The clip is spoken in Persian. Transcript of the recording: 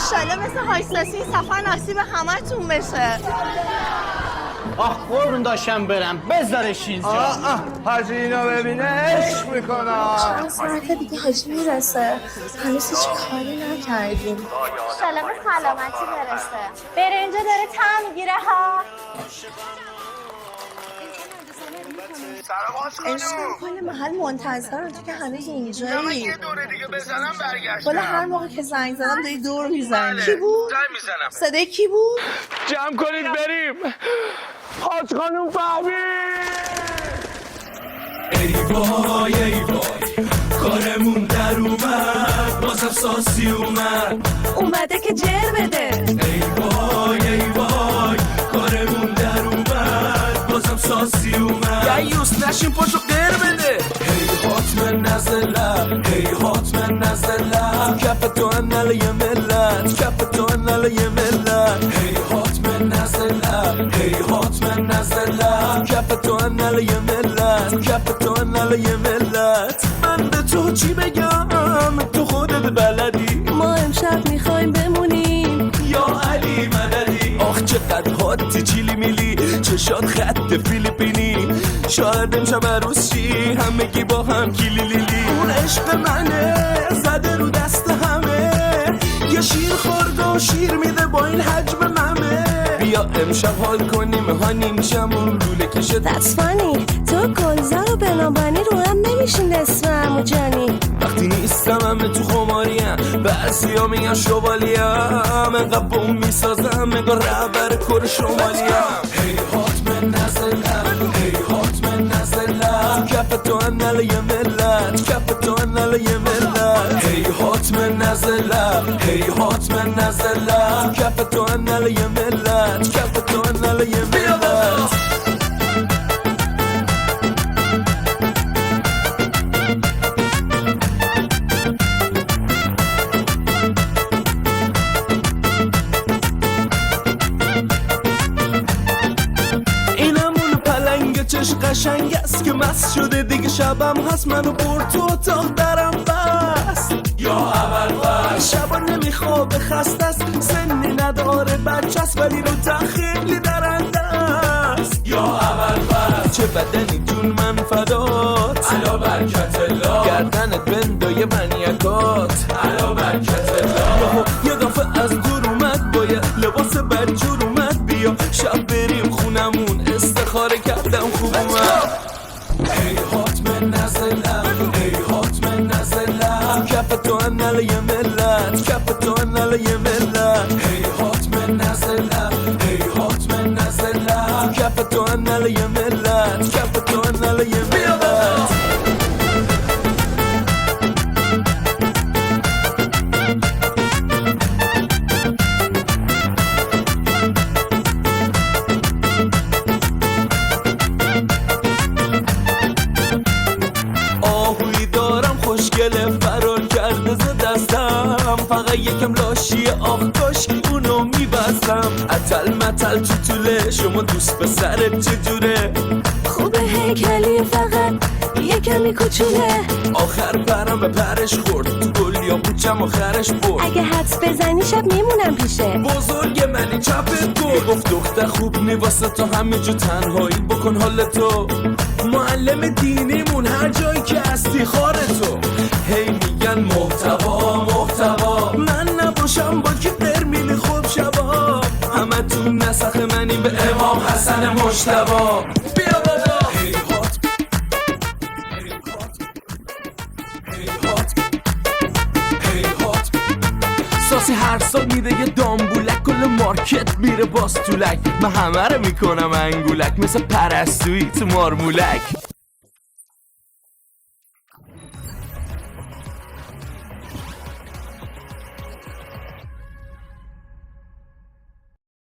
انشالله مثل هایستاسی سفر نصیب همه تون بشه. آه قربون داشتم برم بذارش اینجا. حاجی اینو ببینه عشق میکنه. چند ساعت دیگه حاجی میرسه، هنوز هیچ کاری نکردیم. انشالله به سلامتی برسه. برنجه داره طعم میگیره ها. عشقم کل محل منتظرم، تو که هنوز اونجایی. یه دوره دیگه بزنم برگشتم. والا هر موقع که زنگ زدم داری دور میزنی. بله. کی بود؟ زنگ میزنم. صدای کی بود؟ جمع کنید بریم. حاج خانوم فهمید. ای وای ای وای کارمون در اومد، بازم ساسی اومده که جر بده. ای وای کارمون در اومد، بازم ساسی یوس نشین پاشو غیر بده. ای حاتم نزله ای حاتم نزله کف تو انل یه ملت، کف تو انل یه ملت. ای حاتم نزله ای حاتم نزله کف تو انل یه ملت، کف تو انل یه ملت. من به تو چی بگم تو خودت بلدی، ما امشب میخوایم بمونیم. یا علی مددی. آخ چقدر هاتی چیلی میلی، چشات خط فیلیپینی. شاید امشب عروس شی همگی با هم کلیلیلی. اون عشق منه زده رو دست همه، یه شیر خورده و شیر میده با این حجم ممه. بیا امشب حال کنیم هانیم شمون لوله کشه. That's funny. تو گلزار و بنابانی رو هم نمیشین اسم عمو جانی. وقتی نیستم همه تو خماریم، بعضی ها میگن شوالیم، انقدر بوم میسازم انگار رهبر کر شمالیم. ای حاتم نزلم ای حاتم نزلم کف تو انل یه ملت، کف تو انل یه ملت. ای حاتم نزلم ای حاتم نزلم کف تو انل یه ملت، کف تو انل یه ملت. چش قشنگ است که مست شده دیگه شبم هست، منو برد تو اتاق درم بست. یا اول بست شبا نمیخوابه خسته است، سنی نداره بچه است ولی رو خیلی درنده است. یا اول بست چه بدنی جون من فدات، علا برکت الله. گردنت بندای منیکات، علا برکت الله. یه دفعه از دور اومد باید لباس بدجور اومد، بیا شب بریم خونمون استخاره کردم خوب اومد. ای حاتم نزلم ای حاتم نزلم کف تو انل یه ملت، کف تو انل یه ملت. ای حاتم نزلم ای حاتم نزلم کف تو انل یه ملت، کف تو انل یه ملت. فرار کرده ز دستم، فقط یکم لاشیه آخ کاشکی اونو میبستم. اتل متل تو طوله شما دوست به سرت چجوره، خوبه هیکلی فقط یکمی کوچوله. آخر پرم به پرش خورد تو گل یا پوچم آخرش برد. اگه حدس بزنی شب میمونم پیشه. بزرگ منی چپت گفت گفت دختر خوب نی واسه تو همه جو تنهایی بکن حال تو. معلم دینیمون هر جایی که هستی خار تو. هی میگن محتوا محتوا، من نباشم با که ترمین خوب شبا. همه تو نسخ منی به امام حسن مجتبی. بیا بابا ساسی هر سال میده یه دامبولک، کل مارکت میره باز طولک. من همه رو میکنم انگولک مثل پرستویی تو مارمولک.